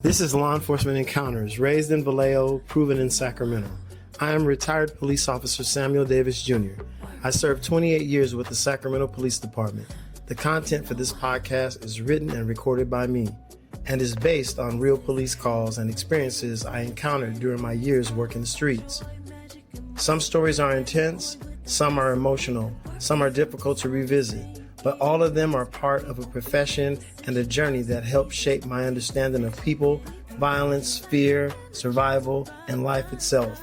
This is Law Enforcement Encounters, raised in Vallejo-Proven in Sacramento. I am retired police officer Samuel Davis Jr. I served 28 years with the Sacramento Police Department. The content for this podcast is written and recorded by me and is based on real police calls and experiences I encountered during my years working the streets. Some stories are intense, some are emotional, some are difficult to revisit, but all of them are part of a profession and a journey that helped shape my understanding of people, violence, fear, survival, and life itself.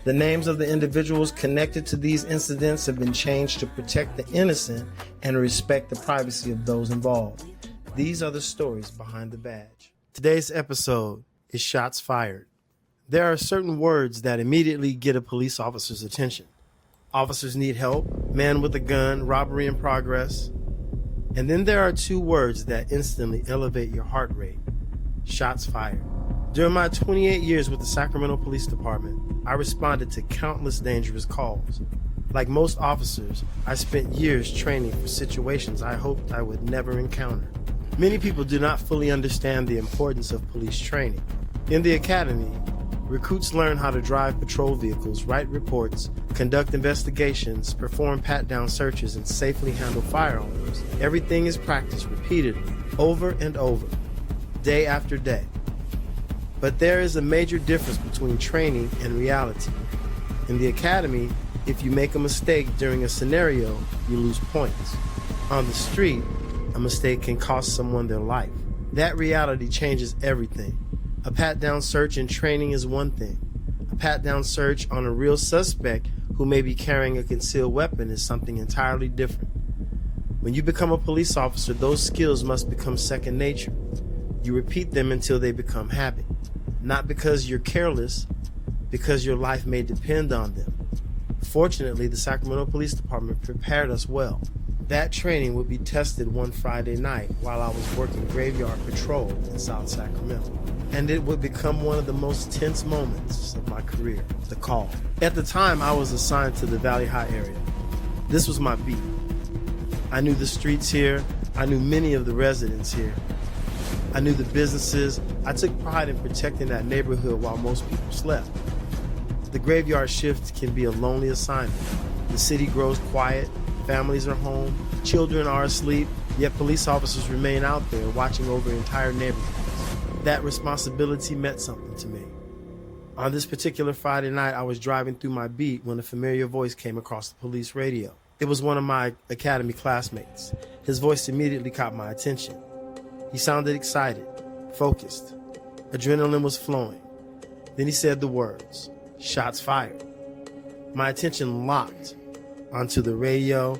The names of the individuals connected to these incidents have been changed to protect the innocent and respect the privacy of those involved. These are the stories behind the badge. Today's episode is Shots Fired. There are certain words that immediately get a police officer's attention. Officers need help, man with a gun, robbery in progress. And then there are two words that instantly elevate your heart rate. Shots fired. During my 28 years with the Sacramento Police Department, I responded to countless dangerous calls. Like most officers, I spent years training for situations I hoped I would never encounter. Many people do not fully understand the importance of police training. In the academy, recruits learn how to drive patrol vehicles, write reports, conduct investigations, perform pat-down searches, and safely handle firearms. Everything is practiced repeatedly, over and over, day after day. But there is a major difference between training and reality. In the academy, if you make a mistake during a scenario, you lose points. On the street, a mistake can cost someone their life. That reality changes everything. A pat-down search in training is one thing. A pat-down search on a real suspect who may be carrying a concealed weapon is something entirely different. When you become a police officer, those skills must become second nature. You repeat them until they become habit. Not because you're careless, because your life may depend on them. Fortunately, the Sacramento Police Department prepared us well. That training would be tested one Friday night while I was working graveyard patrol in South Sacramento. And it would become one of the most tense moments of my career, the call. At the time, I was assigned to the Valley High area. This was my beat. I knew the streets here. I knew many of the residents here. I knew the businesses. I took pride in protecting that neighborhood while most people slept. The graveyard shift can be a lonely assignment. The city grows quiet, families are home, children are asleep, yet police officers remain out there watching over entire neighborhoods. That responsibility meant something to me. On this particular Friday night, I was driving through my beat when a familiar voice came across the police radio. It was one of my academy classmates. His voice immediately caught my attention. He sounded excited, focused. Adrenaline was flowing. Then he said the words, "Shots fired." My attention locked onto the radio,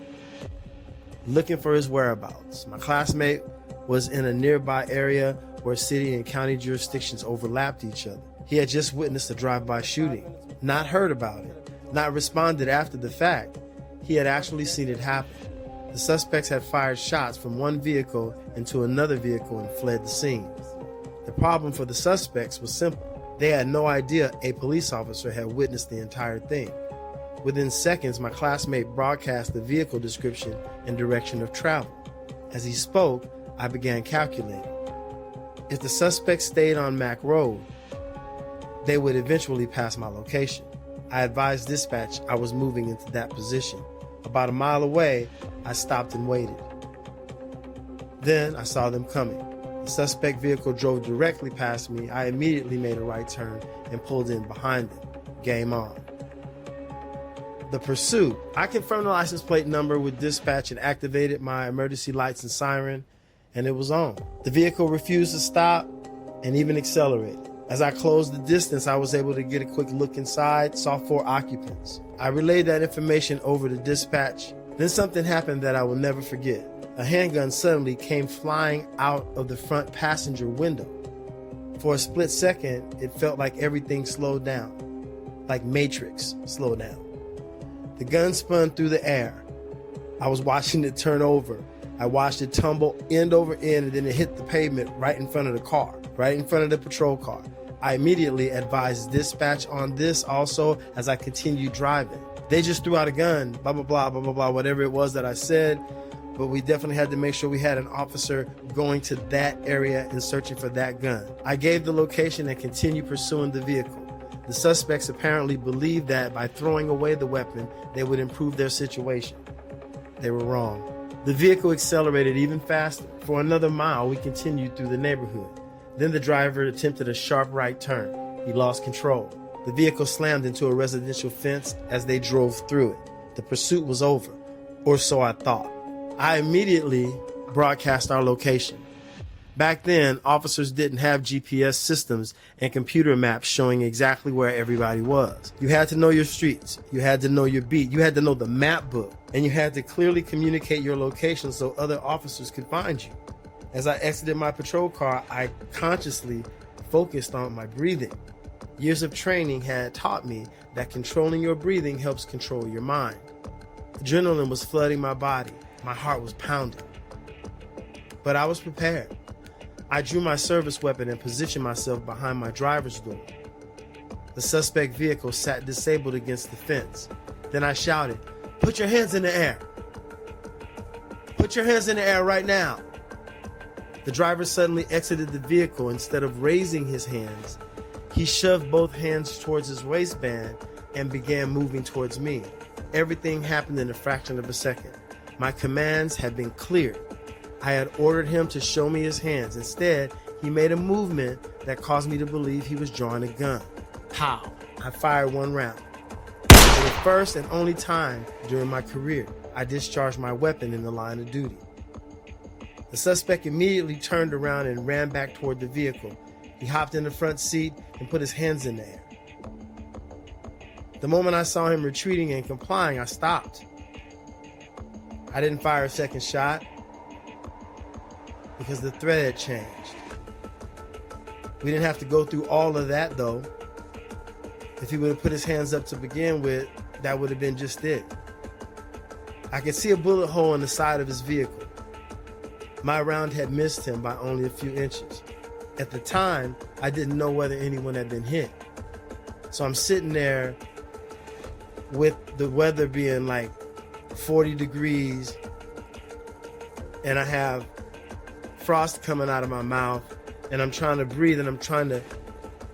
looking for his whereabouts. My classmate was in a nearby area where city and county jurisdictions overlapped each other. He had just witnessed a drive-by shooting, not heard about it, not responded after the fact. He had actually seen it happen. The suspects had fired shots from one vehicle into another vehicle and fled the scene. The problem for the suspects was simple. They had no idea a police officer had witnessed the entire thing. Within seconds, my classmate broadcast the vehicle description and direction of travel. As he spoke, I began calculating. If the suspects stayed on Mack Road, they would eventually pass my location. I advised dispatch I was moving into that position. About a mile away, I stopped and waited. Then I saw them coming. The suspect vehicle drove directly past me. I immediately made a right turn and pulled in behind them. Game on. The pursuit. I confirmed the license plate number with dispatch and activated my emergency lights and siren, and it was on. The vehicle refused to stop and even accelerated. As I closed the distance, I was able to get a quick look inside, saw 4 occupants. I relayed that information over to dispatch. Then something happened that I will never forget. A handgun suddenly came flying out of the front passenger window. For a split second, it felt like everything slowed down, like Matrix slowed down. The gun spun through the air. I was watching it turn over. I watched it tumble end over end, and then it hit the pavement right in front of the car, right in front of the patrol car. I immediately advised dispatch on this also as I continued driving. They just threw out a gun, blah, blah, blah, blah, blah, blah, whatever it was that I said. but we definitely had to make sure we had an officer going to that area and searching for that gun. I gave the location and continued pursuing the vehicle. The suspects apparently believed that by throwing away the weapon, they would improve their situation. They were wrong. The vehicle accelerated even faster. For another mile, we continued through the neighborhood. Then the driver attempted a sharp right turn. He lost control. The vehicle slammed into a residential fence as they drove through it. The pursuit was over, or so I thought. I immediately broadcast our location. Back then, officers didn't have GPS systems and computer maps showing exactly where everybody was. You had to know your streets. You had to know your beat. You had to know the map book. And you had to clearly communicate your location so other officers could find you. As I exited my patrol car, I consciously focused on my breathing. Years of training had taught me that controlling your breathing helps control your mind. Adrenaline was flooding my body. My heart was pounding. But I was prepared. I drew my service weapon and positioned myself behind my driver's door. The suspect vehicle sat disabled against the fence. Then I shouted, "Put your hands in the air. Put your hands in the air right now." The driver suddenly exited the vehicle. Instead of raising his hands, he shoved both hands towards his waistband and began moving towards me. Everything happened in a fraction of a second. My commands had been clear. I had ordered him to show me his hands. Instead, he made a movement that caused me to believe he was drawing a gun. Pow! I fired one round. For the first and only time during my career, I discharged my weapon in the line of duty. The suspect immediately turned around and ran back toward the vehicle. He hopped in the front seat and put his hands in the air. The moment I saw him retreating and complying, I stopped. I didn't fire a second shot because the threat had changed. We didn't have to go through all of that though. If he would have put his hands up to begin with, that would have been just it. I could see a bullet hole in the side of his vehicle. My round had missed him by only a few inches. At the time, I didn't know whether anyone had been hit. So I'm sitting there with the weather being like 40 degrees and I have frost coming out of my mouth and I'm trying to breathe and I'm trying to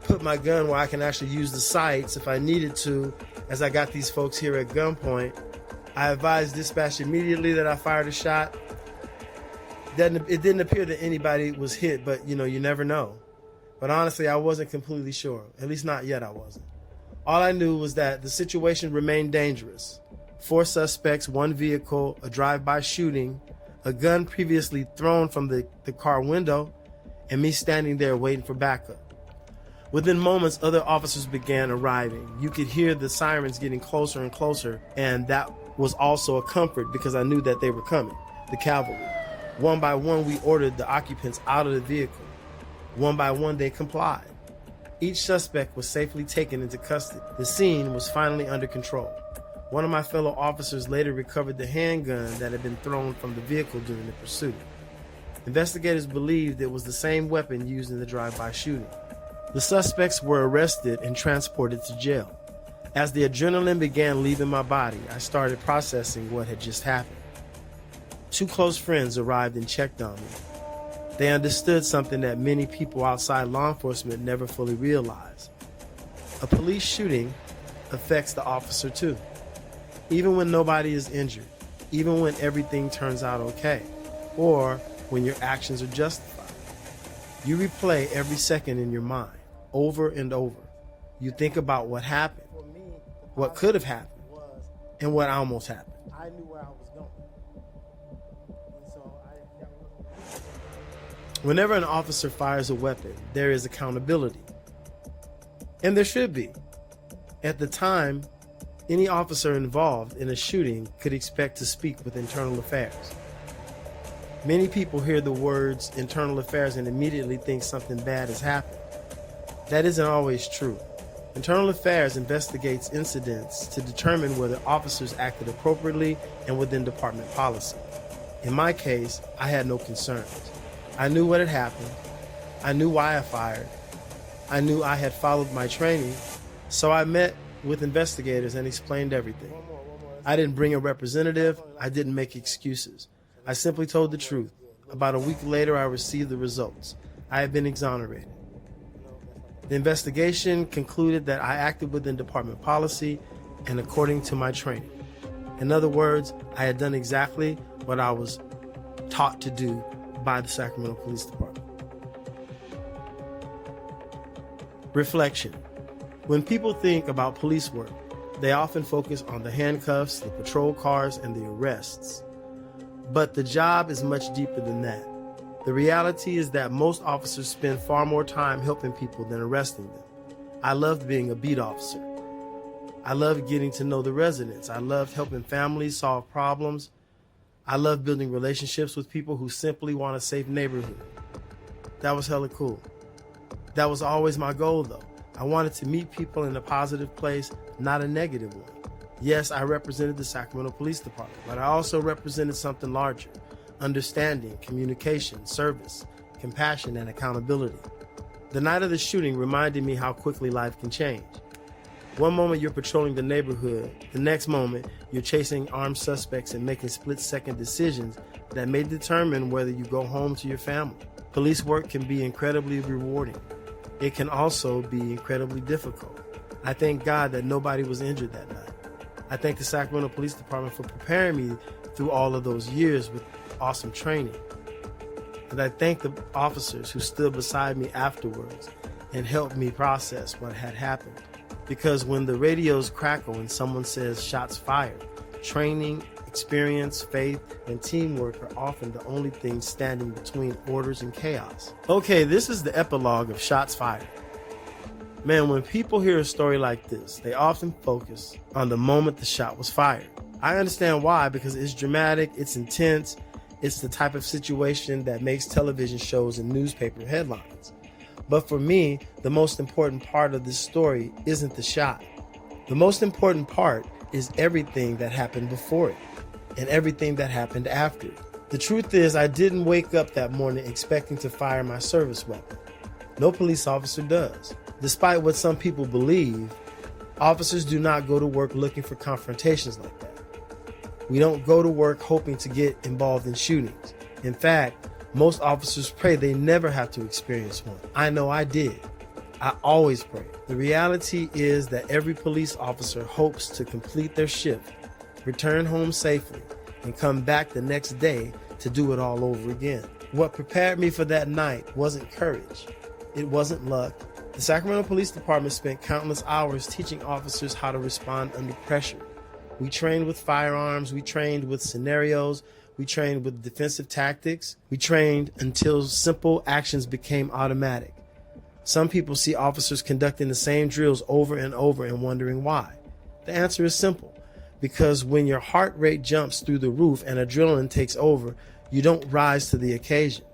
put my gun where I can actually use the sights if I needed to, as I got these folks here at gunpoint. I advised dispatch immediately that I fired a shot. It didn't appear that anybody was hit, but you never know. But honestly, I wasn't completely sure. At least not yet, I wasn't. All I knew was that the situation remained dangerous. 4 suspects, 1 vehicle, a drive-by shooting, a gun previously thrown from the car window, and me standing there waiting for backup. Within moments, other officers began arriving. You could hear the sirens getting closer and closer, and that was also a comfort because I knew that they were coming, the cavalry. One by one, we ordered the occupants out of the vehicle. One by one, they complied. Each suspect was safely taken into custody. The scene was finally under control. One of my fellow officers later recovered the handgun that had been thrown from the vehicle during the pursuit. Investigators believed it was the same weapon used in the drive-by shooting. The suspects were arrested and transported to jail. As the adrenaline began leaving my body, I started processing what had just happened. 2 close friends arrived and checked on me. They understood something that many people outside law enforcement never fully realized. A police shooting affects the officer too. Even when nobody is injured, even when everything turns out okay, or when your actions are justified. You replay every second in your mind, over and over. You think about what happened, what could have happened, and what almost happened. I knew where I was going. Whenever an officer fires a weapon, there is accountability. And there should be. At the time, any officer involved in a shooting could expect to speak with internal affairs. Many people hear the words internal affairs and immediately think something bad has happened. That isn't always true. Internal affairs investigates incidents to determine whether officers acted appropriately and within department policy. In my case, I had no concerns. I knew what had happened. I knew why I fired. I knew I had followed my training. So I met with investigators and explained everything. I didn't bring a representative. I didn't make excuses. I simply told the truth. About a week later, I received the results. I had been exonerated. The investigation concluded that I acted within department policy and according to my training. In other words, I had done exactly what I was taught to do by the Sacramento Police Department. Reflection. When people think about police work, they often focus on the handcuffs, the patrol cars, and the arrests. But the job is much deeper than that. The reality is that most officers spend far more time helping people than arresting them. I loved being a beat officer. I loved getting to know the residents. I loved helping families solve problems. I loved building relationships with people who simply want a safe neighborhood. That was hella cool. That was always my goal, though. I wanted to meet people in a positive place, not a negative one. Yes, I represented the Sacramento Police Department, but I also represented something larger: understanding, communication, service, compassion, and accountability. The night of the shooting reminded me how quickly life can change. One moment you're patrolling the neighborhood, the next moment you're chasing armed suspects and making split-second decisions that may determine whether you go home to your family. Police work can be incredibly rewarding. It can also be incredibly difficult. I thank God that nobody was injured that night. I thank the Sacramento Police Department for preparing me through all of those years with awesome training. And I thank the officers who stood beside me afterwards and helped me process what had happened. Because when the radios crackle and someone says shots fired, training, experience, faith, and teamwork are often the only things standing between orders and chaos. Okay, this is the epilogue of Shots Fired. Man, when people hear a story like this, they often focus on the moment the shot was fired. I understand why, because it's dramatic, it's intense, it's the type of situation that makes television shows and newspaper headlines. But for me, the most important part of this story isn't the shot. The most important part is everything that happened before it and everything that happened after it. The truth is, I didn't wake up that morning expecting to fire my service weapon. No police officer does. Despite what some people believe, officers do not go to work looking for confrontations like that. We don't go to work hoping to get involved in shootings. In fact, most officers pray they never have to experience one. I know I did. I always pray. The reality is that every police officer hopes to complete their shift, return home safely, and come back the next day to do it all over again. What prepared me for that night wasn't courage. It wasn't luck. The Sacramento Police Department spent countless hours teaching officers how to respond under pressure. We trained with firearms, we trained with scenarios, we trained with defensive tactics. We trained until simple actions became automatic. Some people see officers conducting the same drills over and over and wondering why. The answer is simple. Because when your heart rate jumps through the roof and adrenaline takes over, you don't rise to the occasion.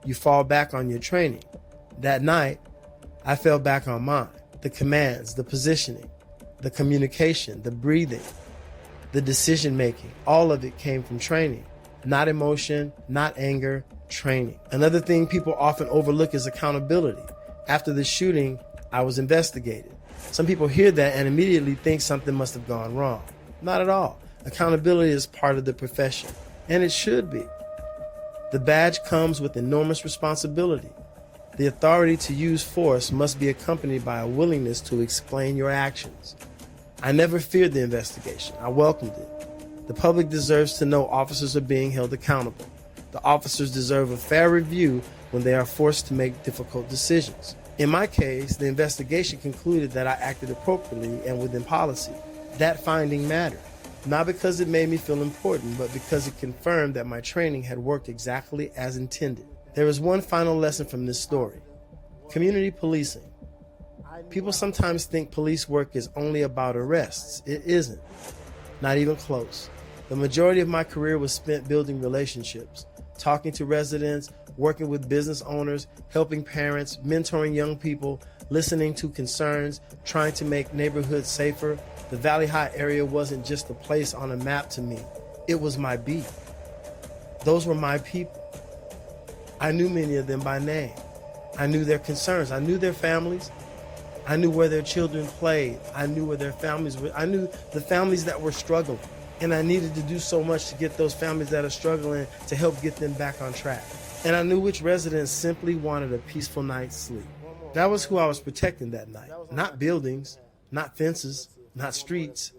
You fall back on your training. That night, I fell back on mine. The commands, the positioning, the communication, the breathing, the decision making, all of it came from training. Not emotion, not anger, training. Another thing people often overlook is accountability. After the shooting, I was investigated. Some people hear that and immediately think something must have gone wrong. Not at all. Accountability is part of the profession, and it should be. The badge comes with enormous responsibility. The authority to use force must be accompanied by a willingness to explain your actions. I never feared the investigation. I welcomed it. The public deserves to know officers are being held accountable. The officers deserve a fair review when they are forced to make difficult decisions. In my case, the investigation concluded that I acted appropriately and within policy. That finding mattered, not because it made me feel important, but because it confirmed that my training had worked exactly as intended. There is one final lesson from this story. Community policing. People sometimes think police work is only about arrests. It isn't. Not even close. The majority of my career was spent building relationships, talking to residents, working with business owners, helping parents, mentoring young people, listening to concerns, trying to make neighborhoods safer. The Valley High area wasn't just a place on a map to me. It was my beat. Those were my people. I knew many of them by name. I knew their concerns. I knew their families. I knew where their children played. I knew where their families were. I knew the families that were struggling. And I needed to do so much to get those families that are struggling to help get them back on track. And I knew which residents simply wanted a peaceful night's sleep. That was who I was protecting that night. Not buildings, not fences, not streets.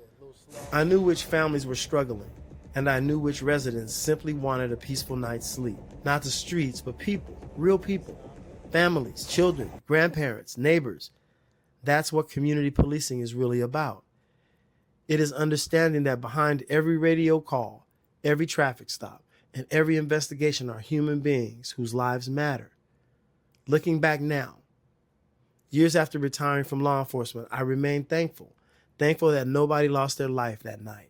I knew which families were struggling. And I knew which residents simply wanted a peaceful night's sleep. Not the streets, but people, real people. Families, children, grandparents, neighbors. That's what community policing is really about. It is understanding that behind every radio call, every traffic stop, and every investigation are human beings whose lives matter. Looking back now, years after retiring from law enforcement, I remain thankful. Thankful that nobody lost their life that night.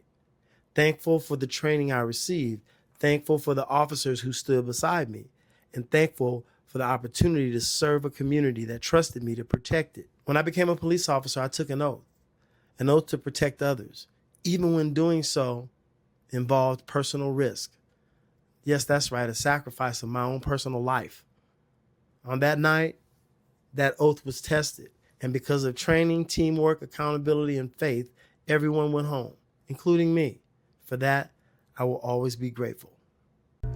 Thankful for the training I received. Thankful for the officers who stood beside me. And thankful for the opportunity to serve a community that trusted me to protect it. When I became a police officer, I took an oath to protect others, even when doing so involved personal risk. Yes, that's right, a sacrifice of my own personal life. On that night, that oath was tested, and because of training, teamwork, accountability, and faith, everyone went home, including me. For that, I will always be grateful.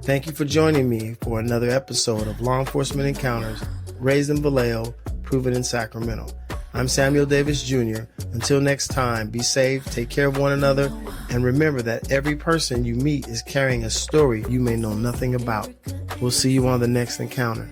Thank you for joining me for another episode of Law Enforcement Encounters, raised in Vallejo, proven in Sacramento. I'm Samuel Davis Jr. Until next time, be safe, take care of one another, and remember that every person you meet is carrying a story you may know nothing about. We'll see you on the next encounter.